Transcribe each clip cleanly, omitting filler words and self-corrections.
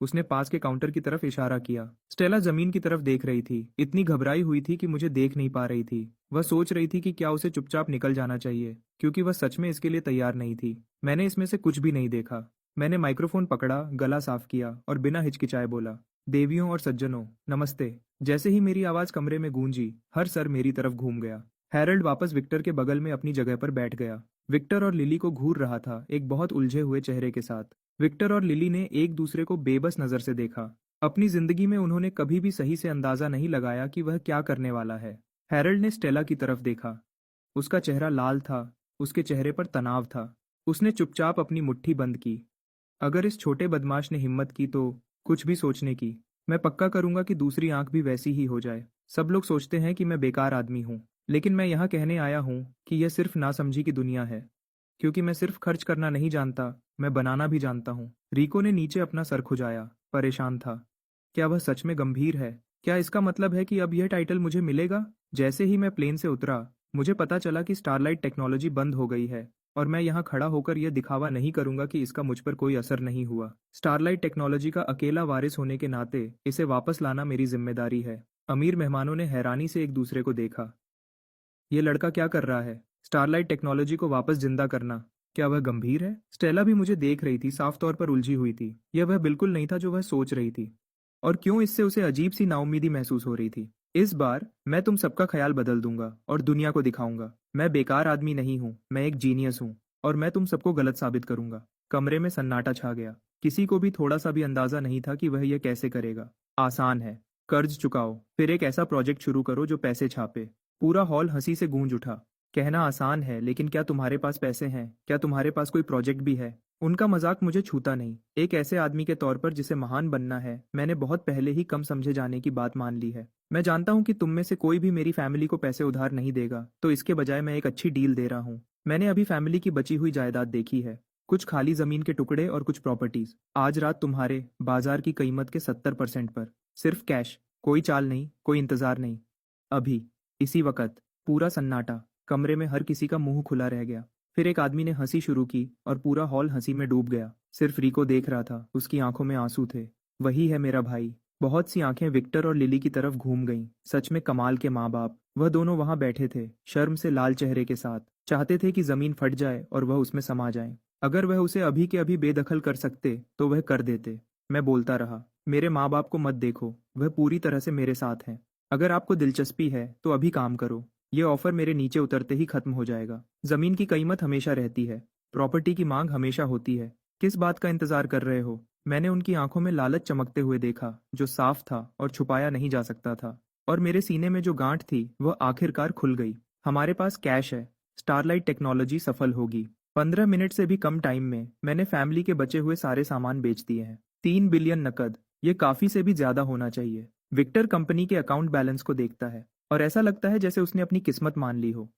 उसने पास के काउंटर की तरफ इशारा किया। स्टेला जमीन की तरफ देख रही थी, इतनी घबराई हुई थी कि मुझे देख नहीं पा रही थी। वह सोच रही थी कि क्या उसे चुपचाप निकल जाना चाहिए, क्योंकि वह सच में इसके लिए तैयार नहीं थी। मैंने इसमें से कुछ भी नहीं देखा। मैंने माइक्रोफोन पकड़ा, गला साफ किया और बिना हिचकिचाए बोला, देवियों और सज्जनों, नमस्ते। जैसे ही मेरी आवाज कमरे में गूंजी, हर सर मेरी तरफ घूम गया। हैरल्ड वापस विक्टर के बगल में अपनी जगह पर बैठ गया। विक्टर और लिली को घूर रहा था, एक बहुत उलझे हुए चेहरे के साथ। विक्टर और लिली ने एक दूसरे को बेबस नजर से देखा। अपनी जिंदगी में उन्होंने कभी भी सही से अंदाजा नहीं लगाया कि वह क्या करने वाला है। हैरल्ड ने स्टेला की तरफ देखा। उसका चेहरा लाल था, उसके चेहरे पर तनाव था। उसने चुपचाप अपनी मुट्ठी बंद की। अगर इस छोटे बदमाश ने हिम्मत की तो कुछ भी सोचने की, मैं पक्का करूंगा कि दूसरी आंख भी वैसी ही हो जाए। सब लोग सोचते हैं कि मैं बेकार आदमी हूँ, लेकिन मैं यहाँ कहने आया हूँ कि यह सिर्फ नासमझी की दुनिया है। क्योंकि मैं सिर्फ खर्च करना नहीं जानता, मैं बनाना भी जानता हूँ। रिको ने नीचे अपना सर खुजाया, परेशान था। क्या वह सच में गंभीर है? क्या इसका मतलब है कि अब यह टाइटल मुझे मिलेगा? जैसे ही मैं प्लेन से उतरा, मुझे पता चला कि स्टारलाइट टेक्नोलॉजी बंद हो गई है। और मैं यहाँ खड़ा होकर यह दिखावा नहीं करूंगा कि इसका मुझ पर कोई असर नहीं हुआ। स्टारलाइट टेक्नोलॉजी का अकेला वारिस होने के नाते इसे वापस लाना मेरी जिम्मेदारी है। अमीर मेहमानों ने हैरानी से एक दूसरे को देखा। ये लड़का क्या कर रहा है? स्टारलाइट टेक्नोलॉजी को वापस जिंदा करना। क्या वह गंभीर है? स्टेला भी मुझे देख रही थी, साफ तौर पर उलझी हुई थी। यह वह बिल्कुल नहीं था जो वह सोच रही थी। और क्यों इससे उसे अजीब सी नाउम्मीदी महसूस हो रही थी। इस बार मैं तुम सबका ख्याल बदल दूंगा और दुनिया को दिखाऊंगा मैं बेकार आदमी नहीं हूँ, मैं एक जीनियस हूँ। और मैं तुम सबको गलत साबित करूंगा। कमरे में सन्नाटा छा गया। किसी को भी थोड़ा सा भी अंदाजा नहीं था कि वह यह कैसे करेगा। आसान है। कर्ज चुकाओ, फिर एक ऐसा प्रोजेक्ट शुरू करो जो पैसे छापे। पूरा हॉल हंसी से गूंज उठा। कहना आसान है, लेकिन क्या तुम्हारे पास पैसे हैं? क्या तुम्हारे पास कोई प्रोजेक्ट भी है? उनका मजाक मुझे छूता नहीं। एक ऐसे आदमी के तौर पर जिसे महान बनना है, मैंने बहुत पहले ही कम समझे जाने की बात मान ली है। मैं जानता हूँ कि तुम में से कोई भी मेरी फैमिली को पैसे उधार नहीं देगा, तो इसके बजाय मैं एक अच्छी डील दे रहा हूँ। मैंने अभी फैमिली की बची हुई जायदाद देखी है। कुछ खाली जमीन के टुकड़े और कुछ प्रॉपर्टीज। आज रात तुम्हारे बाजार की कीमत के 70% पर। सिर्फ कैश, कोई चाल नहीं, कोई इंतजार नहीं। अभी, इसी वक्त। पूरा सन्नाटा। कमरे में हर किसी का मुंह खुला रह गया। फिर एक आदमी ने हंसी शुरू की और पूरा हॉल हंसी में डूब गया। सिर्फ रिको देख रहा था, उसकी आंखों में आंसू थे। वही है मेरा भाई। बहुत सी आंखें विक्टर और लिली की तरफ घूम गईं। सच में कमाल के माँ बाप। वह दोनों वहां बैठे थे, शर्म से लाल चेहरे के साथ। चाहते थे कि जमीन फट जाए और वह उसमें समा जाए। अगर वह उसे अभी के अभी बेदखल कर सकते तो वह कर देते। मैं बोलता रहा, मेरे माँ बाप को मत देखो, वह पूरी तरह से मेरे साथ हैं। अगर आपको दिलचस्पी है तो अभी काम करो। ये ऑफर मेरे नीचे उतरते ही खत्म हो जाएगा। जमीन की कीमत हमेशा रहती है, प्रॉपर्टी की मांग हमेशा होती है। किस बात का इंतजार कर रहे हो? मैंने उनकी आंखों में लालच चमकते हुए देखा, जो साफ था और छुपाया नहीं जा सकता था। और मेरे सीने में जो गांठ थी वह आखिरकार खुल गई। हमारे पास कैश है। स्टारलाइट टेक्नोलॉजी सफल होगी। 15 मिनट से भी कम टाइम में मैंने फैमिली के बचे हुए सारे सामान बेच दिए हैं। 3 बिलियन नकद। ये काफी से भी ज्यादा होना चाहिए। विक्टर कंपनी के अकाउंट बैलेंस को देखता है और ऐसा लगता है जैसे उसने अपनी किस्मत मान ली हो।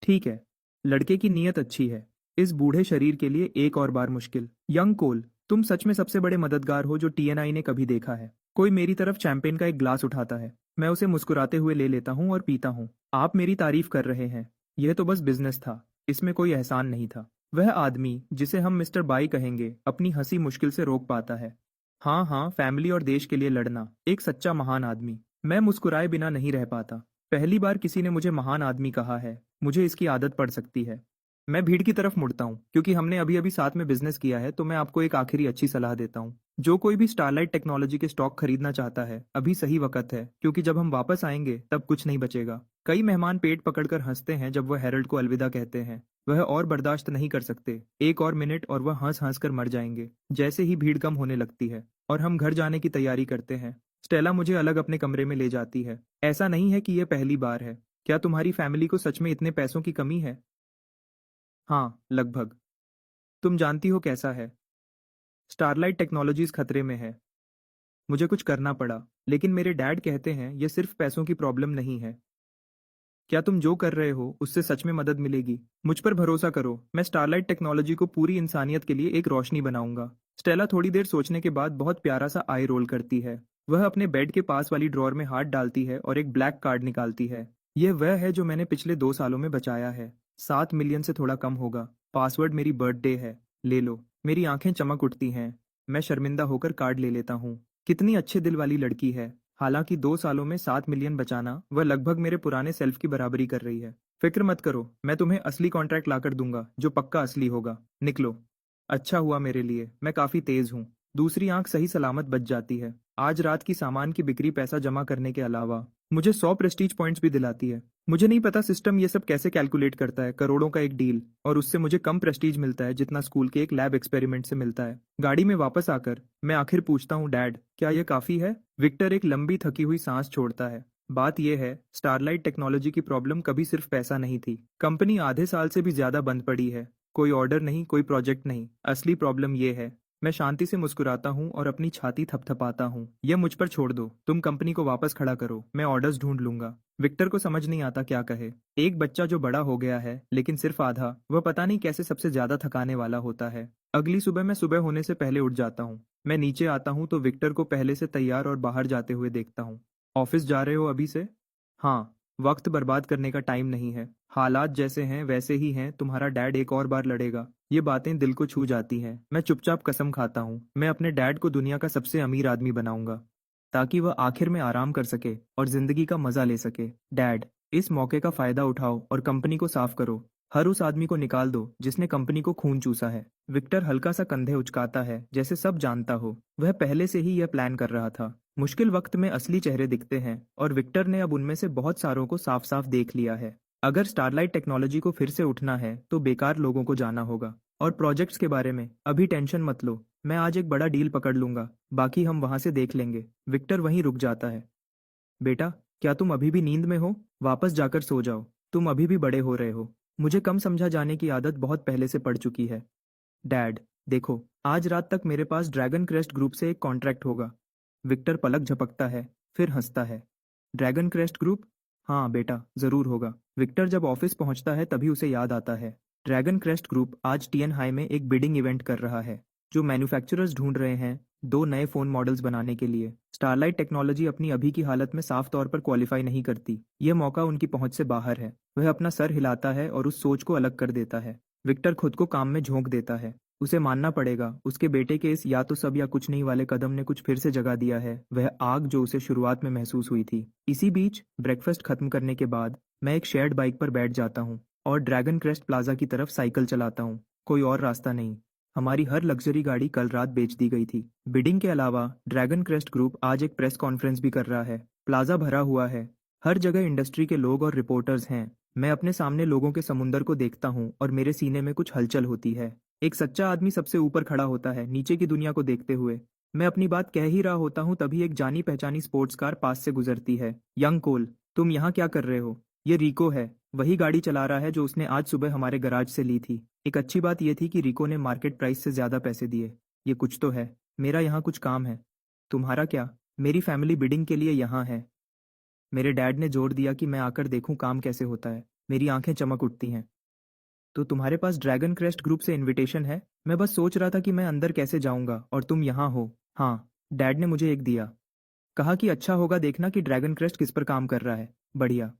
ठीक है, लड़के की नीयत अच्छी है। इस बूढ़े शरीर के लिए एक और बार मुश्किल। यंग कोल, तुम सच में सबसे बड़े मददगार हो जो टीएनआई ने कभी देखा है। कोई मेरी तरफ चैंपेन का एक ग्लास उठाता है। मैं उसे मुस्कुराते हुए ले लेता हूँ और पीता हूँ। आप मेरी तारीफ कर रहे हैं। यह तो बस बिजनेस था, इसमें कोई एहसान नहीं था। वह आदमी जिसे हम मिस्टर बाई कहेंगे, अपनी हंसी मुश्किल से रोक पाता है। हाँ हाँ, फैमिली और देश के लिए लड़ना, एक सच्चा महान आदमी। मैं मुस्कुराए बिना नहीं रह पाता। पहली बार किसी ने मुझे महान आदमी कहा है। मुझे इसकी आदत पड़ सकती है। मैं भीड़ की तरफ मुड़ता हूँ, क्योंकि हमने अभी अभी साथ में बिजनेस किया है, तो मैं आपको एक आखिरी अच्छी सलाह देता हूँ। जो कोई भी स्टारलाइट टेक्नोलॉजी के स्टॉक खरीदना चाहता है, अभी सही वक्त है, क्योंकि जब हम वापस आएंगे तब कुछ नहीं बचेगा। कई मेहमान पेट पकड़कर हंसते हैं जब वह हेरल्ड को अलविदा कहते हैं। वह और बर्दाश्त नहीं कर सकते। एक और मिनट और वह हंस हंस कर मर जाएंगे। जैसे ही भीड़ कम होने लगती है और हम घर जाने की तैयारी करते हैं, स्टेला मुझे अलग अपने कमरे में ले जाती है। ऐसा नहीं है कि यह पहली बार है। क्या तुम्हारी फैमिली को सच में इतने पैसों की कमी है? हाँ, लगभग। तुम जानती हो कैसा है। स्टारलाइट टेक्नोलॉजीज खतरे में है। मुझे कुछ करना पड़ा, लेकिन मेरे डैड कहते हैं यह सिर्फ पैसों की प्रॉब्लम नहीं है। क्या तुम जो कर रहे हो उससे सच में मदद मिलेगी? मुझ पर भरोसा करो, मैं स्टारलाइट टेक्नोलॉजी को पूरी इंसानियत के लिए एक रोशनी बनाऊंगा। स्टेला थोड़ी देर सोचने के बाद बहुत प्यारा सा आई रोल करती है। वह अपने बेड के पास वाली ड्रॉर में हाथ डालती है और एक ब्लैक कार्ड निकालती है। यह वह है जो मैंने पिछले 2 सालों में बचाया है। 7 मिलियन से थोड़ा कम होगा। पासवर्ड मेरी बर्थडे है। ले लो। मेरी आंखें चमक उठती हैं। मैं शर्मिंदा होकर कार्ड ले लेता हूँ। कितनी अच्छे दिल वाली लड़की है। हालांकि 2 सालों में 7 मिलियन बचाना वह लगभग मेरे पुराने सेल्फ की बराबरी कर रही है। फिक्र मत करो, मैं तुम्हें असली कॉन्ट्रैक्ट लाकर दूंगा जो पक्का असली होगा। निकलो। अच्छा हुआ मेरे लिए, मैं काफी तेज हूँ। दूसरी आंख सही सलामत बच जाती है। आज रात की सामान की बिक्री पैसा जमा करने के अलावा मुझे 100 प्रेस्टीज पॉइंट्स भी दिलाती है। मुझे नहीं पता सिस्टम ये सब कैसे कैलकुलेट करता है। करोड़ों का एक डील और उससे मुझे कम प्रेस्टीज मिलता है जितना स्कूल के एक लैब एक्सपेरिमेंट से मिलता है। गाड़ी में वापस आकर मैं आखिर पूछता हूँ, डैड क्या ये काफी है? विक्टर एक लंबी थकी हुई सांस छोड़ता है। बात यह है, स्टारलाइट टेक्नोलॉजी की प्रॉब्लम कभी सिर्फ पैसा नहीं थी। कंपनी आधे साल से भी ज्यादा बंद पड़ी है। कोई ऑर्डर नहीं, कोई प्रोजेक्ट नहीं। असली प्रॉब्लम ये है। मैं शांति से मुस्कुराता हूँ और अपनी छाती थपथपाता हूँ। यह मुझ पर छोड़ दो, तुम कंपनी को वापस खड़ा करो, मैं ऑर्डर्स ढूंढ लूंगा। विक्टर को समझ नहीं आता क्या कहे। एक बच्चा जो बड़ा हो गया है लेकिन सिर्फ आधा, वह पता नहीं कैसे सबसे ज्यादा थकाने वाला होता है। अगली सुबह मैं सुबह होने से पहले उठ जाता हूँ। मैं नीचे आता हूँ तो विक्टर को पहले से तैयार और बाहर जाते हुए देखता हूँ। ऑफिस जा रहे हो अभी से? हाँ। वक्त बर्बाद करने का टाइम नहीं है। हालात जैसे हैं वैसे ही हैं। तुम्हारा डैड एक और बार लड़ेगा। ये बातें दिल को छू जाती हैं। मैं चुपचाप कसम खाता हूँ, मैं अपने डैड को दुनिया का सबसे अमीर आदमी बनाऊंगा ताकि वह आखिर में आराम कर सके और जिंदगी का मजा ले सके। डैड, इस मौके का फायदा उठाओ और कंपनी को साफ करो। हर उस आदमी को निकाल दो जिसने कंपनी को खून चूसा है। विक्टर हल्का सा कंधे उचकाता है जैसे सब जानता हो। वह पहले से ही यह प्लान कर रहा था। मुश्किल वक्त में असली चेहरे दिखते हैं और विक्टर ने अब उनमें से बहुत सारों को साफ साफ देख लिया है। अगर स्टारलाइट टेक्नोलॉजी को फिर से उठना है तो बेकार लोगों को जाना होगा। और प्रोजेक्ट्स के बारे में अभी टेंशन मत लो, मैं आज एक बड़ा डील पकड़ लूंगा, बाकी हम वहां से देख लेंगे। विक्टर वहीं रुक जाता है। बेटा, क्या तुम अभी भी नींद में हो? वापस जाकर सो जाओ। तुम अभी भी बड़े हो रहे हो। मुझे कम समझा जाने की आदत बहुत पहले से पड़ चुकी है। डैड, देखो, आज रात तक मेरे पास ड्रैगन क्रेस्ट ग्रुप से एक कॉन्ट्रैक्ट होगा। विक्टर पलक झपकता है, फिर हंसता है। Dragon crest group? हाँ बेटा, जरूर होगा। विक्टर जब ऑफिस पहुंचता है तभी उसे याद आता है। ड्रैगन क्रेस्ट ग्रुप आज टीएन हाई में एक बिडिंग इवेंट कर रहा है। जो मैन्युफैक्चरर्स ढूंढ रहे हैं 2 नए फोन मॉडल्स बनाने के लिए। स्टारलाइट टेक्नोलॉजी अपनी अभी की हालत में साफ तौर पर क्वालिफाई नहीं करती। यह मौका उनकी पहुंच से बाहर है। वह अपना सर हिलाता है और उस सोच को अलग कर देता है। विक्टर खुद को काम में झोंक देता है। उसे मानना पड़ेगा, उसके बेटे के इस या तो सब या कुछ नहीं वाले कदम ने कुछ फिर से जगा दिया है वह आग जो उसे शुरुआत में महसूस हुई थी। इसी बीच ब्रेकफास्ट खत्म करने के बाद मैं एक शेयर्ड बाइक पर बैठ जाता हूँ और ड्रैगन क्रेस्ट प्लाजा की तरफ साइकिल चलाता हूँ। कोई और रास्ता नहीं। हमारी हर लग्जरी गाड़ी कल रात बेच दी गई थी। बिडिंग के अलावा ड्रैगन क्रेस्ट ग्रुप आज एक प्रेस कॉन्फ्रेंस भी कर रहा है। प्लाजा भरा हुआ है। हर जगह इंडस्ट्री के लोग और रिपोर्टर्स हैं। मैं अपने सामने लोगों के समुंदर को देखता हूँ और मेरे सीने में कुछ हलचल होती है। एक सच्चा आदमी सबसे ऊपर खड़ा होता है, नीचे की दुनिया को देखते हुए। मैं अपनी बात कह ही रहा होता हूँ तभी एक जानी पहचानी स्पोर्ट्स कार पास से गुजरती है। यंग कोल, तुम यहाँ क्या कर रहे हो? ये रिको है। वही गाड़ी चला रहा है जो उसने आज सुबह हमारे गराज से ली थी। एक अच्छी बात यह थी कि रिको ने मार्केट प्राइस से ज्यादा पैसे दिए। ये कुछ तो है। मेरा यहाँ कुछ काम है। तुम्हारा क्या? मेरी फैमिली बिडिंग के लिए यहाँ है। मेरे डैड ने जोर दिया कि मैं आकर देखूं काम कैसे होता है। मेरी आंखें चमक उठती हैं। तो तुम्हारे पास ड्रैगन क्रेस्ट ग्रुप से इनविटेशन है? मैं बस सोच रहा था कि मैं अंदर कैसे जाऊंगा और तुम यहाँ हो। हाँ, डैड ने मुझे एक दिया। कहा कि अच्छा होगा देखना कि ड्रैगन क्रेस्ट किस पर काम कर रहा है। बढ़िया।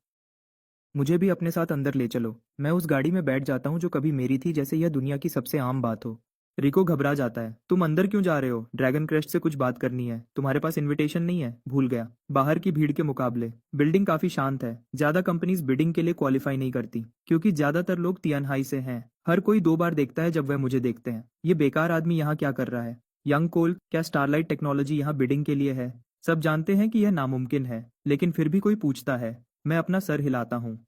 मुझे भी अपने साथ अंदर ले चलो। मैं उस गाड़ी में बैठ जाता हूँ जो कभी मेरी थी, जैसे यह दुनिया की सबसे आम बात हो। रिको घबरा जाता है। तुम अंदर क्यों जा रहे हो? ड्रैगन क्रेस्ट से कुछ बात करनी है। तुम्हारे पास इनविटेशन नहीं है? भूल गया। बाहर की भीड़ के मुकाबले बिल्डिंग काफी शांत है। ज्यादा कंपनीज बिडिंग के लिए क्वालिफाई नहीं करती क्योंकि ज्यादातर लोग तियानहाई से हैं। हर कोई 2 बार देखता है जब वह मुझे देखते हैं। ये बेकार आदमी यहाँ क्या कर रहा है? यंग कोल, क्या स्टारलाइट टेक्नोलॉजी यहाँ बिडिंग के लिए है? सब जानते हैं कि यह नामुमकिन है, लेकिन फिर भी कोई पूछता है। मैं अपना सर हिलाता हूँ।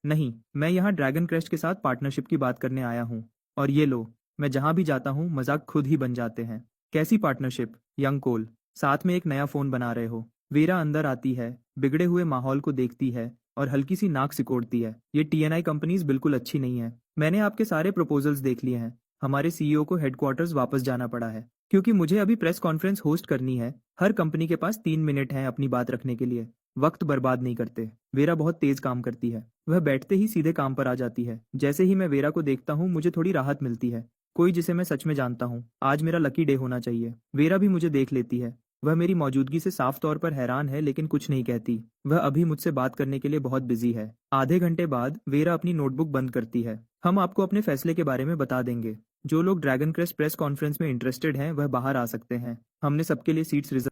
नहीं, मैं यहाँ ड्रैगन क्रेस्ट के साथ पार्टनरशिप की बात करने आया हूँ। और ये लो, मैं जहाँ भी जाता हूँ मजाक खुद ही बन जाते हैं। कैसी पार्टनरशिप? यंग कोल, साथ में एक नया फोन बना रहे हो? वीरा अंदर आती है, बिगड़े हुए माहौल को देखती है और हल्की सी नाक सिकोड़ती है। ये टीएनआई कंपनीज बिल्कुल अच्छी नहीं है। मैंने आपके सारे प्रपोजल्स देख लिए हैं। हमारे सीईओ को हेडक्वार्टर्स वापस जाना पड़ा है क्योंकि मुझे अभी प्रेस कॉन्फ्रेंस होस्ट करनी है। हर कंपनी के पास 3 मिनट हैं अपनी बात रखने के लिए। वक्त बर्बाद नहीं करते। वेरा बहुत तेज काम करती है। वह बैठते ही सीधे काम पर आ जाती है। जैसे ही मैं वेरा को देखता हूँ मुझे थोड़ी राहत मिलती है। कोई जिसे मैं सच में जानता हूँ। आज मेरा लकी डे होना चाहिए। वेरा भी मुझे देख लेती है। वह मेरी मौजूदगी से साफ तौर पर हैरान है लेकिन कुछ नहीं कहती। वह अभी मुझसे बात करने के लिए बहुत बिजी है। आधे घंटे बाद वेरा अपनी नोटबुक बंद करती है। हम आपको अपने फैसले के बारे में बता देंगे। जो लोग ड्रैगन क्रेस्ट प्रेस कॉन्फ्रेंस में इंटरेस्टेड हैं वह बाहर आ सकते हैं। हमने सबके लिए सीट्स रिजर्व